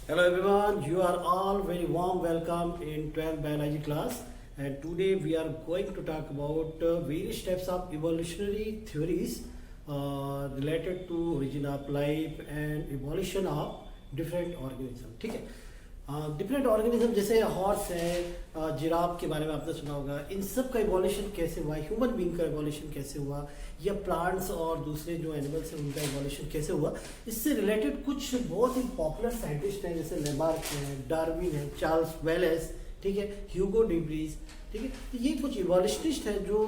Hello everyone, you are all very warm welcome in 12th biology class, and today we are going to talk about various types of evolutionary theories related to origin of life and evolution of different organism. ठीक है, different organism जैसे horse है, giraffe के बारे में आपने सुना होगा, इन सब का इवोल्यूशन कैसे हुआ, ह्यूमन बीइंग का इवोल्यूशन कैसे हुआ, या प्लांट्स और दूसरे जो एनिमल्स हैं उनका इवोल्यूशन कैसे हुआ, इससे रिलेटेड कुछ बहुत ही पॉपुलर साइंटिस्ट हैं जैसे लेमार्क हैं, डार्विन है, चार्ल्स वेलेस, ठीक है, ह्यूगो डिब्रीज, ठीक है। तो ये कुछ इवोल्यूशनिस्ट हैं जो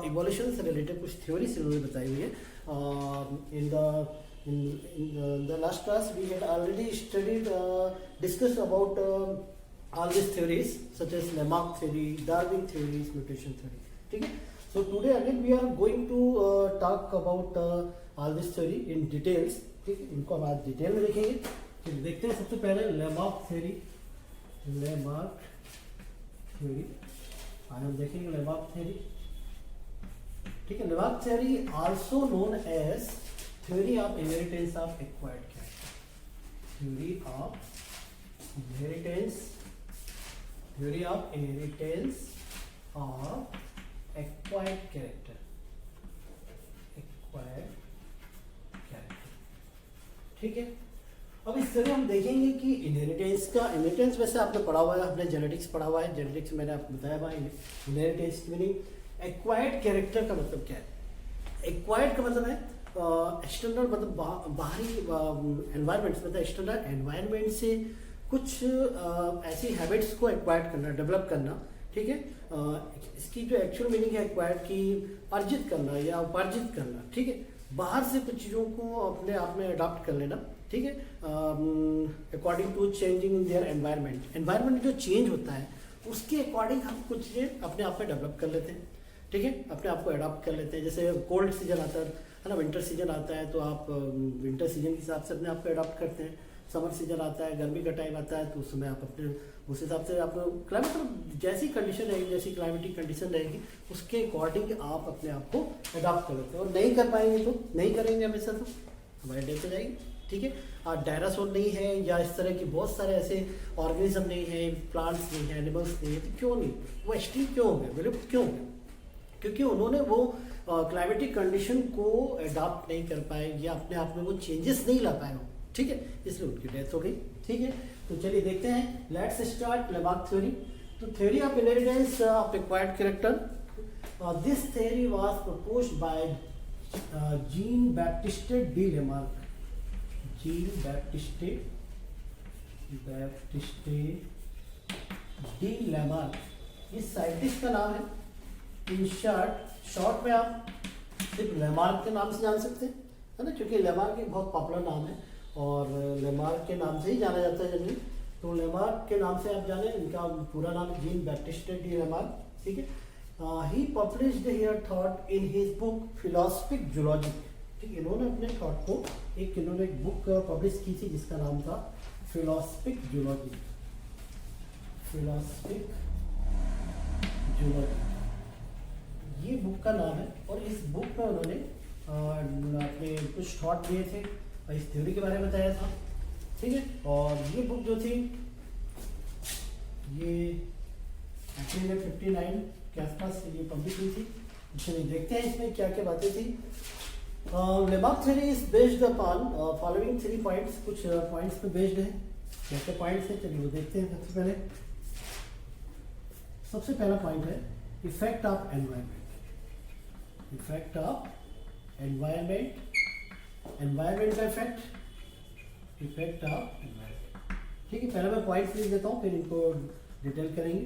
इवोल्यूशन से रिलेटेड कुछ थ्योरीज इन्होंने बताई हुई है। In the last class we had already studied discussed about all these theories such as Lamarck theory, Darwin theories, mutation theory, ठीक है। So today again we are going to talk about all this theory in details, ठीक है। इनको हम आज detail में देखेंगे। तो देखते हैं सबसे पहले Lamarck theory, आज हम देखेंगे Lamarck theory, ठीक है। Lamarck theory also known as theory of inheritance of acquired character, theory of inheritance of acquired character, ठीक है। अब इस तरह हम देखेंगे कि इनहेरिटेंस वैसे आपने पढ़ा हुआ है, आपने जेनेटिक्स पढ़ा हुआ है, जेनेटिक्स मैंने आपको बताया हुआ है। इनहेरिटेंस मीनिंग एक्वायर्ड कैरेक्टर का मतलब क्या है? एक्वायर्ड का मतलब है एक्सटर्नल, मतलब बाहरी एनवायरनमेंट, मतलब एक्सटर्नल एनवायरनमेंट से कुछ ऐसी हैबिट्स को एक्वायर्ड करना, डेवलप करना, ठीक है। इसकी जो एक्चुअल मीनिंग है एक्वायर्ड की, अर्जित करना या उपार्जित करना, ठीक है। बाहर से कुछ चीज़ों को अपने आप में अडॉप्ट कर लेना, ठीक है, according to changing in their environment जो चेंज होता है उसके अकॉर्डिंग हम कुछ चीज़ें अपने आप में डेवलप कर लेते हैं, ठीक है, अपने आप को अडॉप्ट कर लेते हैं। जैसे कोल्ड सीजन आता है ना, विंटर सीजन आता है तो आप विंटर सीजन के हिसाब से अपने आप को अडॉप्ट करते हैं। समर सीजन आता है, गर्मी का टाइम आता है तो उस समय आप अपने उस हिसाब से आप क्लाइमेट, मतलब जैसी कंडीशन रहेगी, जैसी क्लाइमेटिक कंडीशन रहेगी उसके अकॉर्डिंग आप अपने आप को अडॉप्ट कर लेते हैं। और नहीं कर पाएंगे तो नहीं करेंगे हमेशा, तो हमारी डेथ हो जाएगी, ठीक है। और डायनासोर नहीं है या इस तरह की बहुत सारे ऐसे ऑर्गेनिज्म नहीं है, प्लांट्स नहीं है, एनिमल्स नहीं है, तो क्यों नहीं, वो एक्सटिंक्ट क्यों हो गए, विलुप्त क्यों हो गए? क्योंकि उन्होंने वो क्लाइमेटिक कंडीशन को अडॉप्ट नहीं कर पाए या अपने आप में वो चेंजेस नहीं ला पाए, ठीक है, इसलिए उनकी डेथ हो गई, ठीक है। तो चलिए देखते हैं, लेट्स स्टार्ट लेमार्क थ्योरी। तो theory of inheritance of acquired character, this theory was proposed bye gene Baptiste D Lamarck, D Lamarck, इस साइंटिस्ट का नाम है। इन शॉर्ट में आप सिर्फ लेमार्क के नाम से जान सकते हैं, है ना, क्योंकि लेमार्क एक बहुत पॉपुलर नाम है और लेमार्क के नाम से ही जाना जाता है जनरली। तो लेमार्क के नाम से आप जाने, इनका पूरा नाम जीन बैप्टिस्टे डी लेमार्क, ठीक है। He published here thought in his book philosophic zoology, ठीक, इन्होंने अपने थॉट को इन्होंने एक बुक पब्लिश की थी जिसका नाम था फिलोसफिक जूलॉजी, ये बुक का नाम है। और इस बुक में उन्होंने अपने कुछ थॉट दिए थे, इस थ्योरी के बारे में बताया था, ठीक है। और ये बुक जो थी ये 1959 के आसपास ये पब्लिश हुई थी। चलिए देखते हैं इसमें क्या क्या बातें थी। Lamarck theory is based upon following 3 points, कुछ पॉइंट्स पे बेस्ड है। कैसे पॉइंट्स है, चलिए वो देखते हैं। सबसे पहला पॉइंट है इफेक्ट ऑफ एनवायरनमेंट, एनवायरनमेंट का इफेक्ट ऑफ एनवायरनमेंट, ठीक है। पहले मैं पॉइंट्स लिख देता हूँ फिर इनको डिटेल करेंगे।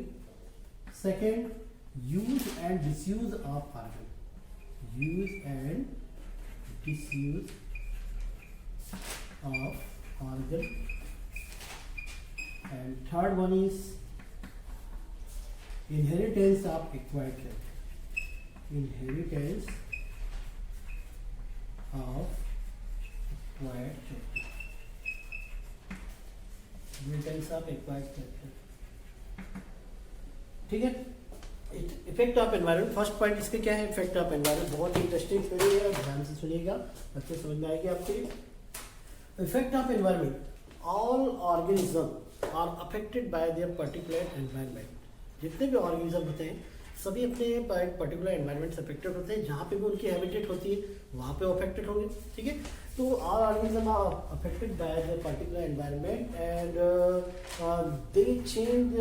Second, use and disuse of organ, and third one is inheritance of acquired character, inheritance of acquired character, ठीक है। Effect of environment, first point इसके क्या है, इफेक्ट ऑफ एनवायरनमेंट। बहुत ही इंटरेस्टिंग थ्योरी है, ध्यान से सुनिएगा, अच्छे समझ में आएगी आपके। Effect of environment, all organism are affected by their particular environment. जितने भी ऑर्गेनिज्म होते हैं सभी अपने पर्टिकुलर एनवायरनमेंट से अफेक्टेड होते हैं, जहाँ पे भी उनकी हैबिटेट होती है वहाँ पे अफेक्टेड होंगे, ठीक है। तो all organism are affected by the particular environment and they change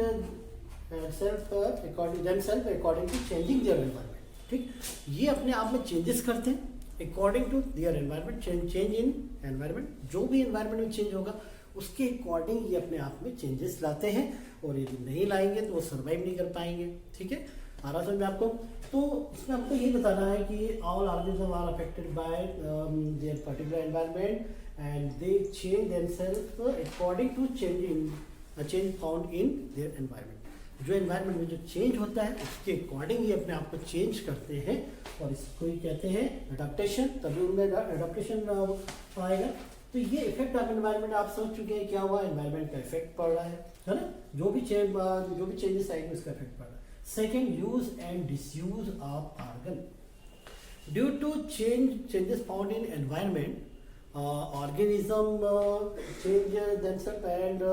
self according to changing their environment, ठीक। ये अपने आप में चेंजेस करते हैं according to their environment. Change in environment, जो भी एनवायरनमेंट में चेंज होगा उसके अकॉर्डिंग ये अपने आप में चेंजेस लाते हैं, और यदि नहीं लाएंगे तो वो सर्वाइव नहीं कर पाएंगे, ठीक है। आ रहा समझ में आपको? तो इसमें हमको ये बताना है कि all organism are affected by their particular environment and they change themself according to change found in their environment. जो एनवायरनमेंट में जो चेंज होता है उसके अकॉर्डिंग ये अपने आप को चेंज करते हैं, और इसको ही कहते हैं अडॉप्टेशन। तभी उनमें अडॉप्टेशन आएगा। तो ये इफेक्ट ऑफ एनवायरनमेंट आप समझ चुके हैं क्या हुआ, एनवायरनमेंट का इफेक्ट पड़ रहा है ना। जो भी चेंजेस आएंगे उसका इफेक्ट पड़ रहा है। Second, use and disuse of organ. Due to changes found in environment, organism change themselves and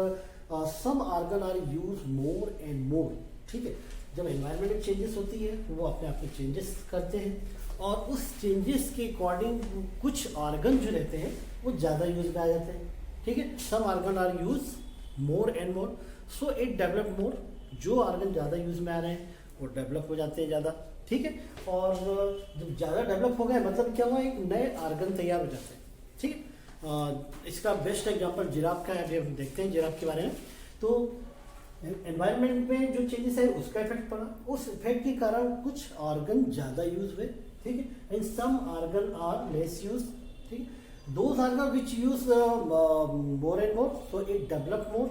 some organ are used more and more. ठीक है, जब environment में changes होती है वो अपने आप में changes करते हैं, और उस changes के according कुछ organ जो रहते हैं वो ज़्यादा यूज में आ जाते हैं, ठीक है। Some organ are used more and more, so it develop more. जो ऑर्गन ज़्यादा यूज में आ रहे हैं वो डेवलप हो जाते हैं ज़्यादा, ठीक है। और जब ज़्यादा डेवलप हो गए मतलब क्या हुआ, एक नए ऑर्गन तैयार हो जाते हैं, ठीक है। इसका बेस्ट एग्जांपल जिराफ का है, अभी हम देखते हैं जिराफ के बारे में। तो एनवायरनमेंट में जो चेंजेस है उसका इफेक्ट पड़ा, उस इफेक्ट के कारण कुछ ऑर्गन ज़्यादा यूज हुए, ठीक है, and some organ are less use, ठीक। Those organ which use more and more, so it develop more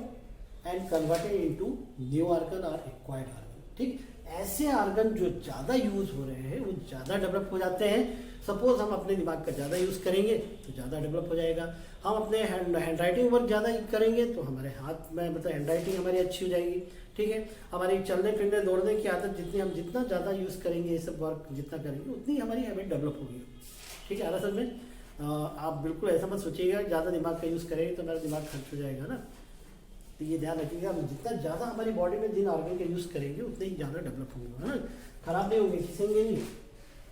and converted into new organ और एक्वायर्ड ऑर्गन, ठीक। ऐसे ऑर्गन जो ज़्यादा यूज हो रहे हैं वो ज़्यादा डेवलप हो जाते हैं। सपोज हम अपने दिमाग का ज़्यादा यूज़ करेंगे तो ज़्यादा डेवलप हो जाएगा। हम अपने हैंड राइटिंग वर्क ज़्यादा करेंगे तो हमारे हाथ में मतलब हैंड राइटिंग हमारी अच्छी हो जाएगी, ठीक है। हमारी चलने फिरने दौड़ने की आदत जितनी हम जितना ज़्यादा यूज़ करेंगे, ये सब वर्क जितना करेंगे उतनी हमारी हैबिट डेवलप होगी, ठीक है। असल में आप बिल्कुल ऐसा मत सोचिएगा ज़्यादा दिमाग का यूज़ करेंगे तो हमारा दिमाग खर्च हो जाएगा ना। तो ये ध्यान रखिएगा, हम जितना ज़्यादा हमारी बॉडी में जिन ऑर्गन का यूज़ करेंगे उतने ही ज़्यादा डेवलप होंगे, है ना। खराब नहीं होंगे, खिसेंगे नहीं।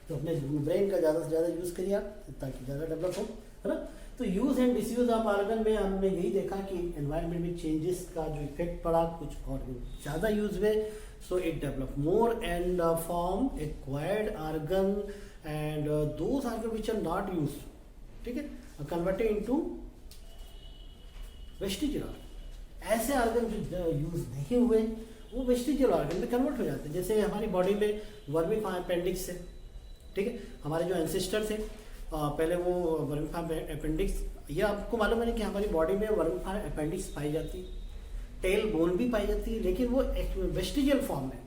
तो अपने ब्रेन का ज़्यादा से ज़्यादा यूज़ करिए आप ताकि ज़्यादा डेवलप हो, है ना। तो use and disuse of organ में हमने यही देखा कि एनवायरनमेंट में चेंजेस का जो इफेक्ट पड़ा, कुछ ऑर्गन ज़्यादा यूज हुए, so it develop more and form acquired organ and those organ which are not use, ठीक है, कन्वर्टेड इनटू वेस्टिजियल ऑर्गन। ऐसे ऑर्गन जो यूज नहीं हुए वो वेस्टिजियल ऑर्गन में कन्वर्ट हो जाते हैं। जैसे हमारी बॉडी में वर्मिफाइम अपेंडिक्स है, ठीक है। हमारे जो एंसेस्टर थे पहले वो वर्मिफाइम अपेंडिक्स, ये आपको मालूम है कि हमारी बॉडी में वर्मिफाइम अपेंडिक्स पाई जाती है, टेल बोन भी पाई जाती है, लेकिन वो एक वेस्टिजियल फॉर्म में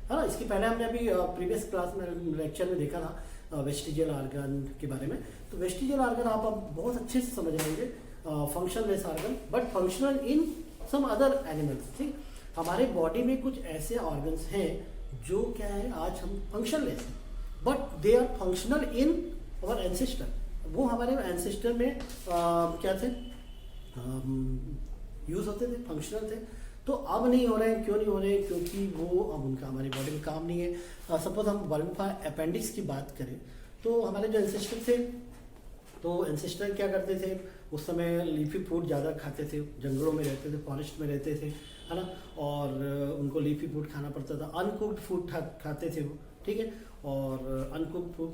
है ना। इसके पहले हमने अभी प्रीवियस क्लास में लेक्चर में देखा था वेस्टिजियल ऑर्गन के बारे में। तो वेस्टिजियल ऑर्गन आप अब बहुत अच्छे से समझ लेंगे, functionless organ but functional in some other animals, ठीक। हमारे बॉडी में कुछ ऐसे ऑर्गन्स हैं जो क्या है आज हम फंक्शनलेस हैं, but they are functional in our ancestor. वो हमारे एंसेस्टर में क्या थे, यूज होते थे, फंक्शनल थे। तो अब नहीं हो रहे हैं, क्यों नहीं हो रहे हैं, क्योंकि वो अब उनका हमारी बॉडी में काम नहीं है। सपोज हम वर्मिफाइम अपेंडिक्स की बात करें तो हमारे जो एंसेस्टर थे, तो एंसेस्टर क्या करते थे, उस समय लीफी फूड ज़्यादा खाते थे, जंगलों में रहते थे, फॉरेस्ट में रहते थे, है ना। और उनको लीफी फूड खाना पड़ता था, अनकुक्ड फूड खाते थे वो, ठीक है। और अनकुक्ड फूड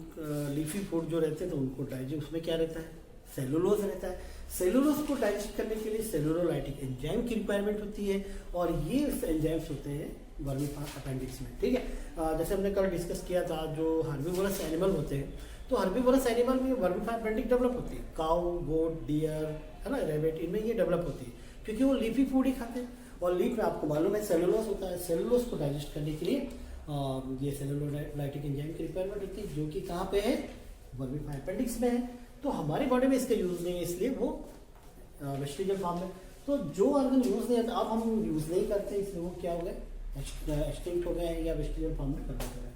लीफी फूड जो रहते थे उनको डाइजेस्ट, उसमें क्या रहता है, सेलुलोज रहता है। सेलुलोज को डाइजेस्ट करने के लिए सेलुलोलाइटिक एंजाइम की रिक्वायरमेंट होती है, और ये एंजाइम्स होते हैं वर्मिफाइम अपेंडिक्स में, ठीक है। जैसे हमने कल डिस्कस किया था, जो हर्बीवोरस एनिमल होते हैं, तो हर्बीवोरस एनिमल में वर्मिफाइम अपेंडिक्स डेवलप होती है। काऊ, गोट, डियर, है ना, रैबिट, इनमें ये डेवलप होती है क्योंकि वो लीफी फूड ही खाते हैं। और लीफ में आपको मालूम है सेलुलोज होता है, सेलुलोज को डाइजेस्ट करने के लिए ये सेलुलोलाइटिक एंजाइम की रिक्वायरमेंट होती है, जो कि कहाँ पे है, वर्मिफाइम अपेंडिक्स में है। तो हमारी बॉडी में इसका यूज नहीं है, इसलिए वो वेस्टिजियल फॉर्म में। तो जो ऑर्गन यूज नहीं आता, अब हम यूज नहीं करते, इसलिए वो क्या हो गए, एक्सटिंक्ट हो गए या वेस्टिजियल फॉर्म में कन्वर्ट हो गए।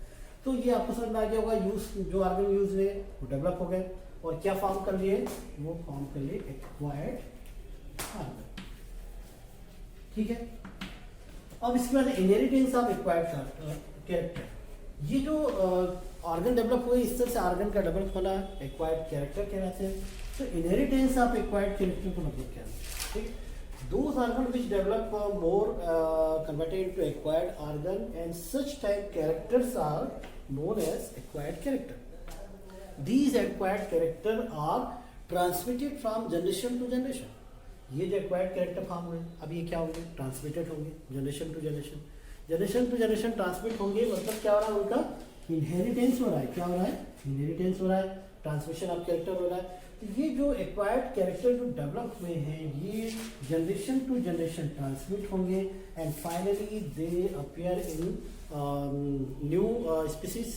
तो ये आपको समझ में आ गया होगा, यूज जो ऑर्गन यूज हुए वो डेवलप हो गए, और क्या फॉर्म कर लिए, वो फॉर्म कर लिए एक्वायर्ड ऑर्गन, ठीक है। अब इसके बाद इनहेरिटेंस ऑफ एक्वायर्ड कैरेक्टर, ये जो ऑर्गन डेवलप हुए इस तरह से ऑर्गन का डेवलप होना एक्वायर्ड कैरेक्टर कहलाते हैं। तो इनहेरिटेंस ऑफ एक्वायर्ड कैरेक्टर को मतलब क्या है, ठीक है। Those organ which develop more converted into acquired organ and such type characters are known as acquired character. These acquired character are transmitted from generation to generation. ये जो acquired character form हुए अब ये क्या होंगे, ट्रांसमिटेड होंगे generation to generation. Generation to generation transmit होंगे मतलब क्या हो रहा है, उनका इनहेरिटेंस हो रहा है। क्या हो रहा है, इनहेरिटेंस हो रहा है, ट्रांसमिशन ऑफ कैरेक्टर हो रहा है। तो ये जो एक्वायर्ड कैरेक्टर जो डेवलप हुए हैं ये जनरेशन टू जनरेशन ट्रांसमिट होंगे and finally they appear in new species,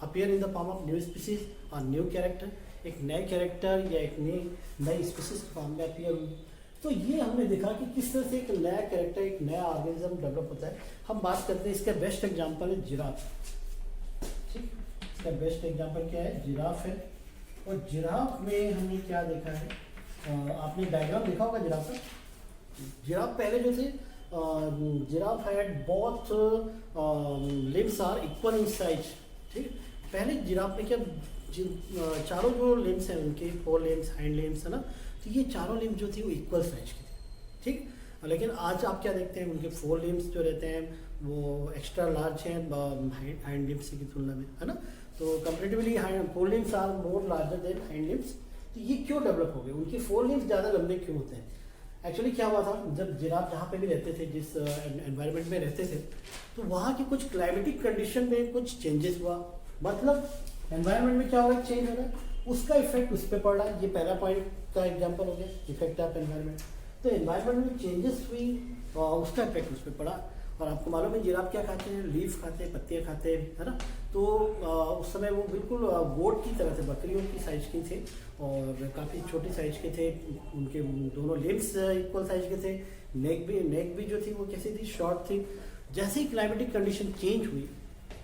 appear in the form of new species और न्यू कैरेक्टर, एक नए कैरेक्टर या एक नई स्पीसीज फॉर्म में अपीयर होंगे। तो ये हमने देखा कि किस तरह से एक नया कैरेक्टर, एक नया ऑर्गेनिज्म डेवलप होता है। हम बात करते हैं, इसका बेस्ट एग्जाम्पल है जिराफ, ठीक। इसका बेस्ट एग्जाम्पल क्या है, जिराफ है। और जिराफ में हमने क्या देखा है, आपने डायग्राम देखा होगा जिराफ का। जिराफ पहले जो थे, giraffe had both limbs are equal in size, ठीक। पहले जिराफ में क्या, चारों जो लिम्स हैं उनके, 4 लिम्स, हाइंड लिम्स है ना, तो ये चारों लिम्स जो थी वो इक्वल साइज की थी, ठीक। लेकिन आज आप क्या देखते हैं, उनके 4 लिम्स जो रहते हैं वो एक्स्ट्रा लार्ज हैं हाइंड लिम्स की तुलना में, है ना। तो comparatively fore limbs are more larger than hind limbs. तो ये क्यों डेवलप हो गए, उनके 4 लिम्स ज़्यादा लंबे क्यों होते हैं। एक्चुअली क्या हुआ था, जब जिराफ जहाँ पे भी रहते थे, जिस एनवायरनमेंट में रहते थे, तो वहाँ की कुछ क्लाइमेटिक कंडीशन में कुछ चेंजेस हुआ। मतलब एनवायरनमेंट में क्या हो रहा है, चेंज हो रहा है, उसका इफेक्ट उस पर पड़ रहा है। ये पहला पॉइंट का एग्जाम्पल हो गया, इफेक्ट ऑफ एनवायरनमेंट। तो एनवायरनमेंट में चेंजेस हुई, उसका इफेक्ट उस पर पड़ा। और आपको मालूम है जिराफ क्या खाते हैं, लीफ खाते हैं, पत्तियाँ खाते हैं, है ना। तो उस समय वो बिल्कुल गोट की तरह से, बकरियों की साइज के थे और काफ़ी छोटी साइज के थे। उनके दोनों लिम्स इक्वल साइज के थे। नेक भी जो थी वो कैसी थी, शॉर्ट थी। जैसे ही क्लाइमेटिक कंडीशन चेंज हुई,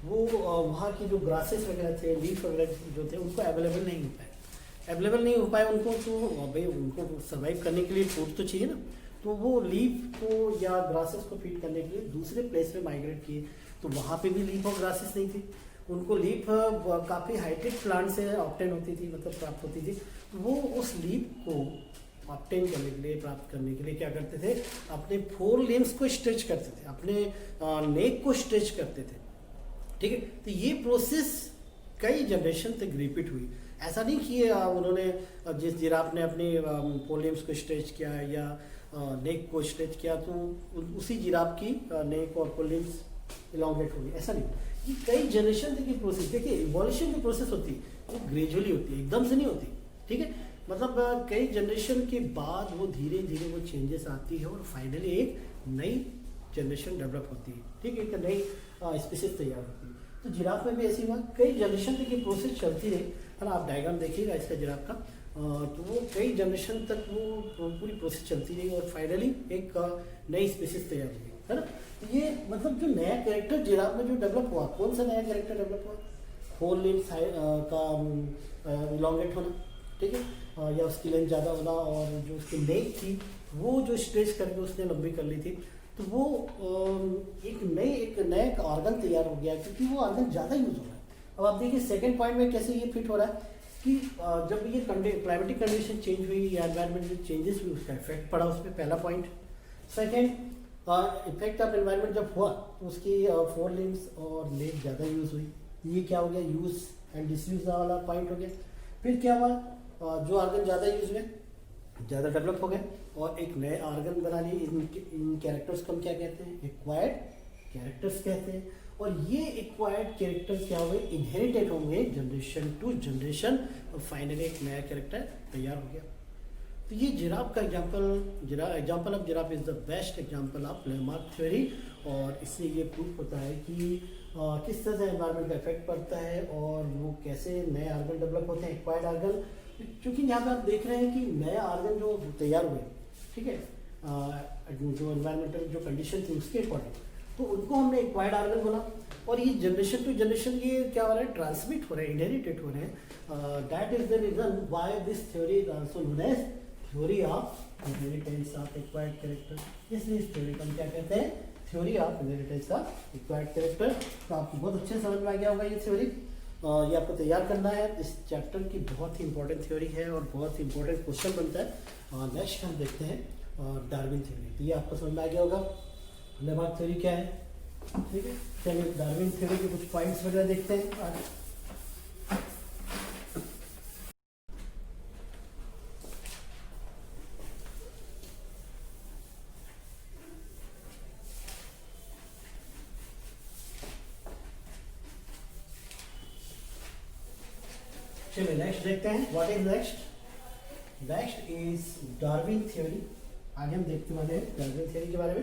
वो वहाँ की जो ग्रासेस वगैरह थे, लीफ वगैरह जो थे, उनको अवेलेबल नहीं हो पाए उनको। तो भाई उनको सर्वाइव करने के लिए फूड तो चाहिए ना, तो वो लीफ को या ग्रासेस को फीड करने के लिए दूसरे प्लेस में माइग्रेट किए। तो वहाँ पे भी लीफ और ग्रासेस नहीं थी, उनको लीफ काफ़ी हाईटेक प्लांट से ऑब्टेन होती थी, मतलब प्राप्त होती थी। तो वो उस लीफ को ऑब्टेन करने के लिए, प्राप्त करने के लिए क्या करते थे, अपने 4 लिम्स को स्ट्रेच करते थे, अपने नेक को स्ट्रेच करते थे, ठीक है। तो ये प्रोसेस कई जनरेशन तक रिपीट हुई। ऐसा नहीं कि उन्होंने जिस जिराफ ने अपने 4 लिम्स को स्ट्रेच किया या नेक को स्ट्रेच किया तो उसी जिराफ की नेक और 4 लिम्स इलॉन्गेट होगी, ऐसा नहीं। ये कई जनरेशन तक की प्रोसेस, देखिए इवोल्यूशन की प्रोसेस होती है, वो ग्रेजुअली होती है, एकदम से नहीं होती, ठीक है। मतलब कई जनरेशन के बाद वो धीरे धीरे वो चेंजेस आती है और फाइनली एक नई जनरेशन डेवलप होती है, ठीक है, एक नई स्पीसीज तैयार होती है। तो जिराफ में भी ऐसी हुआ, कई जनरेशन तक ये प्रोसेस चलती रही, है ना। आप डायग्राम देखिएगा इसका जिराफ का, तो वो कई जनरेशन तक वो पूरी प्रोसेस चलती रही और फाइनली एक नई स्पीसीज तैयार हुई, है ना। तो ये मतलब जो नया कैरेक्टर जिराफ में जो डेवलप हुआ, कौन सा नया कैरेक्टर डेवलप हुआ, 4 लिम्स का इलॉन्गेट होना, ठीक है, या उसकी लेंथ ज़्यादा होना, और जो उसकी नेक थी वो जो स्ट्रेच करके उसने लंबी कर ली थी। तो वो एक नया ऑर्गन तैयार हो गया, क्योंकि वो ऑर्गन ज़्यादा यूज हो रहा है। अब आप देखिए सेकेंड पॉइंट में कैसे ये फिट हो रहा है कि जब ये क्लाइमेटिक कंडीशन चेंज हुई या एनवायरनमेंट में चेंजेस हुई, उसका इफेक्ट पड़ा उस पर, पहला point. Second, effect of environment जब हुआ तो उसकी 4 लिम्स और नेक ज़्यादा यूज़ हुई, ये क्या हो गया, यूज़ एंड डिसयूज वाला पॉइंट हो गया। फिर क्या हुआ, जो ऑर्गन ज़्यादा यूज हुए, ज़्यादा डेवलप हो गए और एक नए ऑर्गन बना लिए। इन कैरेक्टर्स को हम क्या कहते हैं, एक्वायर्ड कैरेक्टर्स कहते हैं। और ये एक्वायर्ड कैरेक्टर क्या हुए, इनहेरिटेड होंगे जनरेशन टू जनरेशन और फाइनली एक नया कैरेक्टर तैयार हो गया। तो ये जिराफ का example of giraffe is the best example of landmark theory. और इससे ये प्रूफ होता है कि किस तरह से एनवायरनमेंट का इफेक्ट पड़ता है और वो कैसे नए ऑर्गन डेवलप होते हैं, एक्वायर्ड ऑर्गन। क्योंकि यहाँ पे आप देख रहे हैं कि नए ऑर्गन जो तैयार हुए, ठीक है, जो एनवायरमेंटल जो कंडीशन थी उसके अकॉर्डिंग, तो उनको हमने एक्वायर्ड ऑर्गन बोला। और ये जनरेशन टू जनरेशन ये क्या हो रहा है, ट्रांसमिट हो रहे हैं, इनहेरिटेड हो रहे हैं। That is the reason why this theory is also known as theory of inheritance of acquired character. इसलिए इस थ्योरी को हम क्या कहते हैं, theory of inheritance of acquired character. तो आपको बहुत अच्छे समझ में आ गया होगा ये थ्योरी। ये आपको तैयार करना है, इस चैप्टर की बहुत ही इंपॉर्टेंट थ्योरी है और बहुत ही इंपॉर्टेंट क्वेश्चन बनता है। नेक्स्ट हम देखते हैं डार्विन थ्योरी। तो ये आपको समझ में आ गया होगा लेमार्क थ्योरी क्या है, ठीक है। चलिए डार्विन थ्योरी के कुछ पॉइंट्स वगैरह देखते हैं आज। चलिए नेक्स्ट देखते हैं, what is next. Next is Darwin theory. आगे हम देखने वाले हैं डार्विन थ्योरी के बारे में।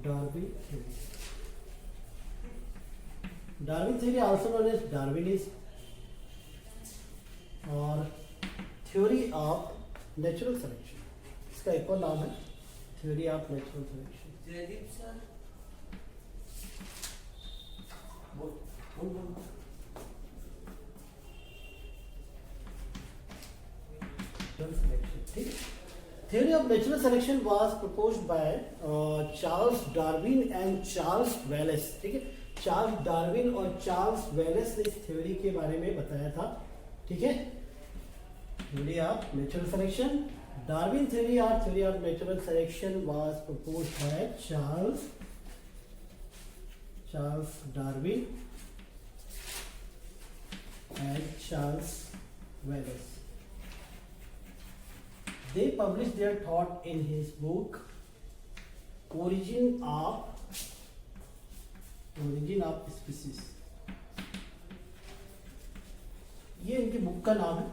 Darwin theory, Darwin theory also known as Darwinism और थ्योरी ऑफ नेचुरल सिलेक्शन। इसका एक और नाम है theory of natural selection. Jaideep sir, ठीक। Theory of natural selection was proposed by Charles Darwin and Charles Wallace। ठीक है, चार्ल्स डार्विन और चार्ल्स वेलेस ने इस थ्योरी के बारे में बताया था। ठीक है, theory of natural selection, Darwin theory और theory of natural selection was proposed by Charles Darwin and Charles Wallace. They published their thought in his book Origin of Species। ये इनकी बुक का नाम है,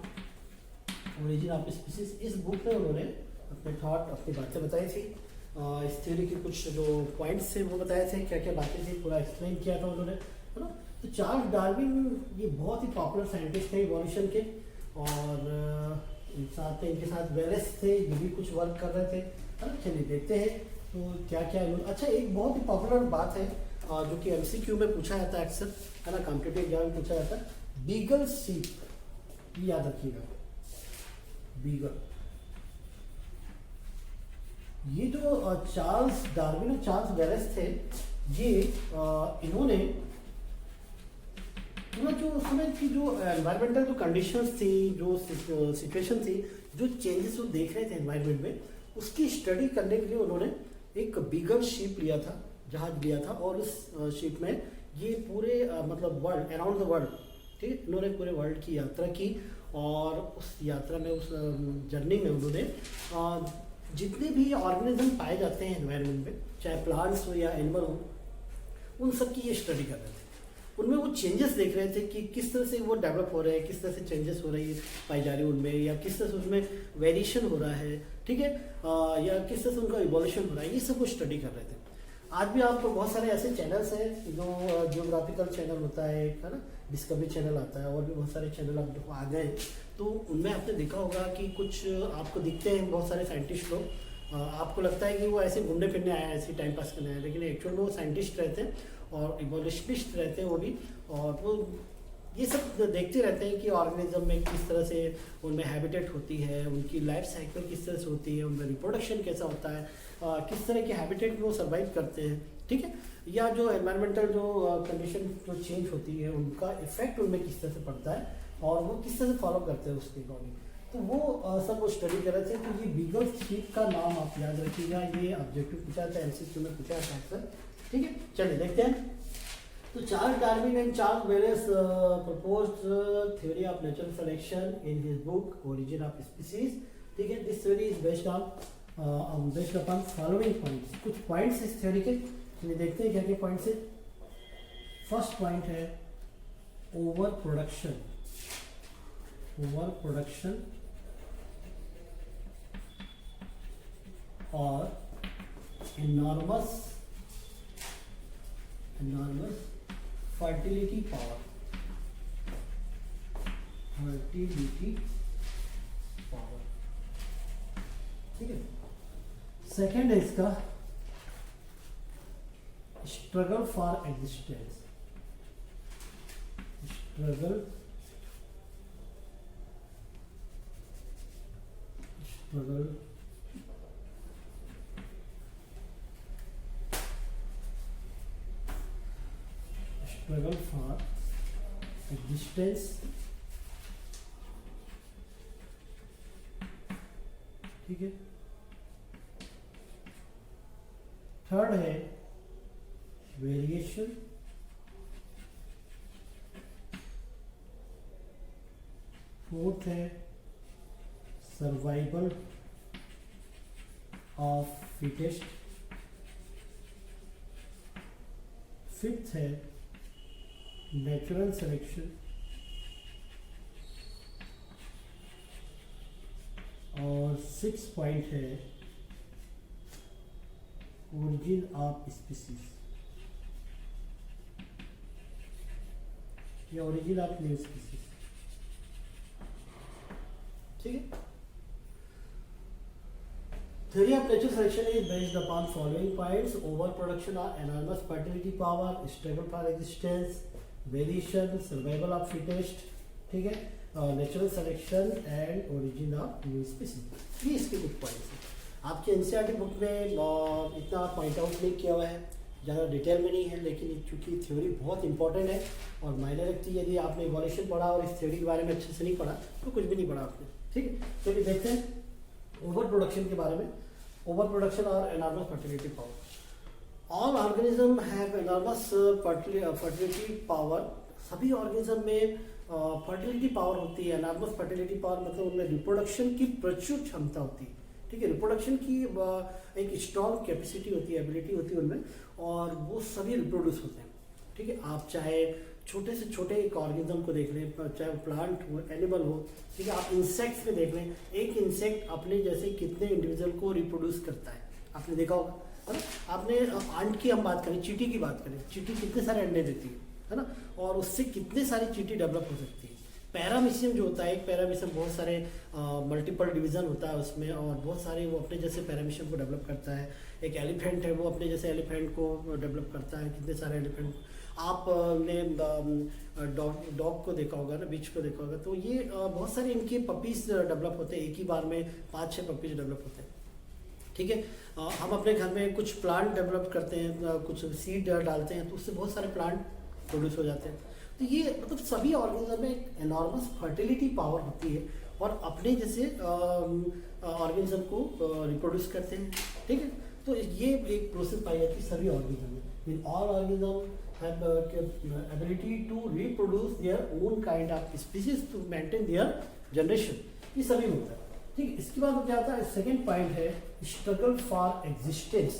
ओरिजिन ऑफ स्पीसीज। इस book में उन्होंने अपने थॉट, अपनी बातें बताई थी। इस थ्योरी के कुछ जो पॉइंट्स थे वो बताए थे, क्या क्या बातें थी, पूरा एक्सप्लेन किया था उन्होंने, है ना। तो चार्ल्स डार्विन ये बहुत ही पॉपुलर साइंटिस्ट थे इवोल्यूशन के, और साथ में इनके साथ वेलेस थे, ये भी कुछ वर्क कर रहे थे, है ना। चलिए देखते हैं तो क्या क्या। अच्छा, एक बहुत ही पॉपुलर बात है जो कि एमसीक्यू में पूछा जाता है अक्सर, है ना, कॉम्पिटिटिव एग्जाम में पूछा जाता है, बीगल शीप। ये याद रखिएगा, बीगल। ये जो चार्ल्स डार्विन और चार्ल्स वेलेस थे, ये इन्होंने जो उस समय की जो एनवायरमेंटल जो कंडीशंस थी, जो सिचुएशन थी, जो चेंजेस वो देख रहे थे एनवायरमेंट में, उसकी स्टडी करने के लिए उन्होंने एक बीगल शिप लिया था, जहाज लिया था। और उस शिप में ये पूरे मतलब वर्ल्ड, अराउंड द वर्ल्ड, ठीक है, इन्होंने पूरे वर्ल्ड की यात्रा की। और उस यात्रा में, उस जर्नी में उन्होंने जितने भी ऑर्गेनिज्म पाए जाते हैं एनवायरमेंट में, चाहे प्लांट्स हो या एनिमल हो, उन सब की ये स्टडी कर रहे थे। उनमें वो चेंजेस देख रहे थे कि किस तरह से वो डेवलप हो रहे हैं, किस तरह से चेंजेस हो रही है पाई जा रही है उनमें, या किस तरह से उसमें वेरिएशन हो रहा है, ठीक है, या किस तरह से उनका इवोल्यूशन हो रहा है, ये सब वो स्टडी कर रहे थे। आज भी आपको बहुत सारे ऐसे चैनल्स हैं जो जियोग्राफिकल चैनल होता है ना, डिस्कवरी चैनल आता है, और भी बहुत सारे चैनल अब आ गए। तो उनमें आपने देखा होगा कि कुछ आपको दिखते हैं बहुत सारे साइंटिस्ट लोग, आपको लगता है कि वो ऐसे घूमने फिरने आए हैं, ऐसे टाइम पास करने आए हैं, लेकिन एक्चुअल वो साइंटिस्ट रहते हैं और इवोल्यूशनिस्ट रहते हैं वो भी। और वो ये सब देखते रहते हैं कि ऑर्गेनिज्म में किस तरह से उनमें हैबिटेट होती है, उनकी लाइफ साइकिल किस तरह से होती है, उनका रिप्रोडक्शन कैसा होता है, किस तरह के हैबिटेट में वो सर्वाइव करते हैं, ठीक है, या जो एनवायरमेंटल जो कंडीशन जो चेंज होती है उनका इफेक्ट उनमें किस तरह से पड़ता है, और वो किस तरह से फॉलो करते हैं उसके अकॉर्डिंग। तो वो सब वो स्टडी कर रहे थे। तो ये बीगल शीप का नाम आप याद रखिएगा, ये ऑब्जेक्टिव पूछा था, एमसीक्यू में पूछा था अक्सर, ठीक है। चलिए देखते हैं। तो Charles Darwin and Charles Wallace proposed theory of natural selection in his book Origin of Species। ठीक है, this theory is based upon following points. कुछ पॉइंट्स इस थ्योरी के, चलिए देखते हैं क्या क्या पॉइंट्स है। फर्स्ट पॉइंट है ओवर प्रोडक्शन और enormous fertility power। ठीक है। सेकेंड है इसका struggle for existence. Struggle struggle for existence, ठीक है। थर्ड है वेरिएशन, फोर्थ है सर्वाइवल ऑफ फिटेस्ट, फिफ्थ है नेचुरल सिलेक्शन, और सिक्स पॉइंट है ओरिजिन ऑफ स्पीसीज या ओरिजिन ऑफ न्यू स्पीसीज, ठीक है। Theory of natural selection is based upon following points: overproduction or enormous fertility power, struggle for existence, variation, survival of fittest, ठीक है, natural selection and origin of new species. ये इसके कुछ points हैं। आपके NCERT book में इतना point out नहीं किया हुआ है, ज़्यादा डिटेल में नहीं है, लेकिन चूँकि थ्योरी बहुत इंपॉर्टेंट है और मायने रखती है। यदि आपने इवोल्यूशन पढ़ा और इस थ्योरी के बारे में अच्छे से नहीं पढ़ा तो कुछ भी नहीं पढ़ा आपने, ठीक है। चलिए देखते हैं ओवर प्रोडक्शन के बारे में। ओवर प्रोडक्शन और enormous fertility power. All organism have enormous fertility power. सभी ऑर्गेनिज्म में फर्टिलिटी पावर होती है। एनॉर्मस फर्टिलिटी पावर मतलब उनमें रिप्रोडक्शन की प्रचुर क्षमता होती है, ठीक है। रिप्रोडक्शन की एक स्ट्रॉन्ग कैपेसिटी होती है, एबिलिटी होती है उनमें, और वो सभी रिप्रोड्यूस होते हैं, ठीक है। आप चाहे छोटे से छोटे एक ऑर्गेनिज्म को देख लें, चाहे वो प्लांट हो, एनिमल हो, ठीक है। आप इंसेक्ट्स में देख लें, एक इंसेक्ट अपने जैसे कितने इंडिविजुअल को रिप्रोड्यूस करता है, आपने देखा होगा, है ना। आपने अंड की हम बात करें, चींटी की बात करें, चींटी कितने सारे अंडे देती है ना, और उससे कितने सारी चींटी डेवलप हो सकती है। पैरामीशियम जो होता है, एक पैरामीशियम बहुत सारे मल्टीपल डिवीजन होता है उसमें, और बहुत सारे वो अपने जैसे पैरामीशियम को डेवलप करता है। एक एलिफेंट है, वो अपने जैसे एलिफेंट को डेवलप करता है, कितने सारे एलिफेंट। आपने डॉग को देखा होगा ना, बिच को देखा होगा, तो ये बहुत सारे इनके पपीज डेवलप होते हैं, एक ही बार में 5-6 पपीज डेवलप होते हैं, ठीक है। हम अपने घर में कुछ प्लांट डेवलप करते हैं, कुछ सीड डालते हैं, तो उससे बहुत सारे प्लांट प्रोड्यूस हो जाते हैं। तो ये मतलब सभी ऑर्गेनिज्म में एक एनॉर्मस फर्टिलिटी पावर होती है और अपने जैसे ऑर्गेनिज्म को रिप्रोड्यूस करते हैं, ठीक है। तो ये एक प्रोसेस पाई जाती है सभी ऑर्गेनिज्म में। In all organism have ability to reproduce their own kind of species to maintain their generation, ये सभी होता है, ठीक है। इसके बाद क्या आता है, सेकेंड पॉइंट है स्ट्रगल फॉर एग्जिस्टेंस।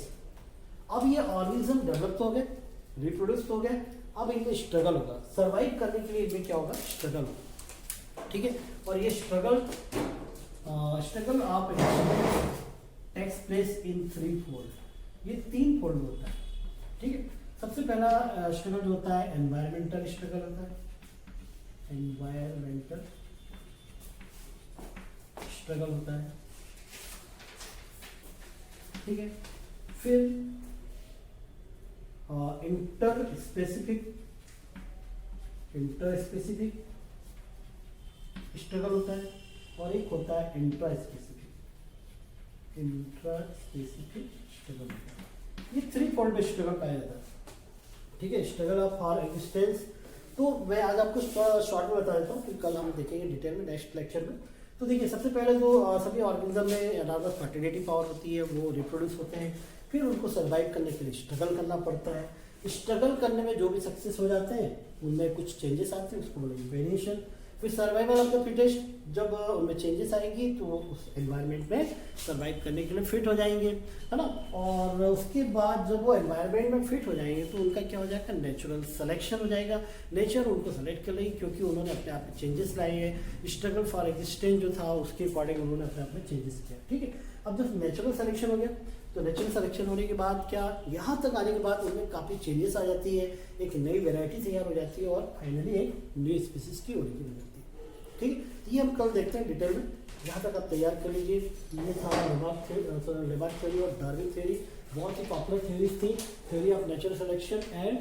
अब ये ऑर्गेनिज्म डेवलप हो गए, रिप्रोड्यूस हो गए, अब इनमें स्ट्रगल होगा, सर्वाइव करने के लिए इनमें क्या होगा, स्ट्रगल होगा, ठीक है। और ये struggle of takes place in 3 fold, ये 3 फोल्ड होता है, ठीक है। सबसे पहला स्ट्रगल जो होता है एनवायरमेंटल स्ट्रगल होता है, एनवायरमेंटल स्ट्रगल होता है, ठीक है। फिर इंटर स्पेसिफिक स्ट्रगल होता है, और एक होता है इंट्रा स्पेसिफिक स्ट्रगल होता है। ये 3 फोल्ड में स्ट्रगल पाया जाता है, ठीक है। स्ट्रगल ऑफ फॉर एग्जिस्टेंस, तो मैं आज आपको शॉर्ट में बता देता हूँ, फिर कल हम देखेंगे डिटेल में नेक्स्ट लेक्चर में। तो देखिए सबसे पहले जो सभी ऑर्गेनिज्म में एनॉर्मस फर्टिलिटी पावर होती है, वो रिप्रोड्यूस होते हैं, फिर उनको सर्वाइव करने के लिए स्ट्रगल करना पड़ता है। स्ट्रगल करने में जो भी सक्सेस हो जाते हैं उनमें कुछ चेंजेस आते हैं, उसको बोलेंगे वेरिएशन। फिर सर्वाइवल ऑफ द फिटेस्ट, जब उनमें चेंजेस आएगी तो उस एनवायरनमेंट में सर्वाइव करने के लिए फिट हो जाएंगे, है ना। और उसके बाद जब वो एनवायरनमेंट में फिट हो जाएंगे तो उनका क्या हो जाएगा, नेचुरल सिलेक्शन हो जाएगा। नेचर उनको सेलेक्ट कर लेगी क्योंकि उन्होंने अपने आप में चेंजेस लाए हैं। स्ट्रगल फॉर एग्जिस्टेंस जो था उसके अकॉर्डिंग उन्होंने अपने आप में चेंजेस किया, ठीक है। अब जब नेचुरल सिलेक्शन हो गया तो नेचुरल सिलेक्शन होने के बाद क्या, यहाँ तक आने के बाद उनमें काफ़ी चेंजेस आ जाती है, एक नई वेराइटी तैयार हो जाती है और फाइनली एक न्यू स्पीसीज की ओरिजिन हो जाती है, ठीक। ये हम कल देखते हैं डिटेल में, यहाँ तक आप तैयार कर लीजिए। ये था लेबार्ड थ्योरी और डार्विन थ्योरी, बहुत ही पॉपुलर थ्योरीज थी, theory of natural selection and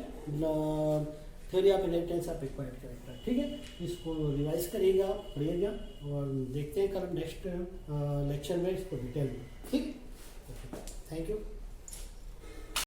theory of inheritance of acquired character. ठीक है, इसको रिवाइज करिएगा, पढ़िएगा और देखते हैं कल नेक्स्ट लेक्चर में इसको डिटेल में। ठीक, थैंक यू।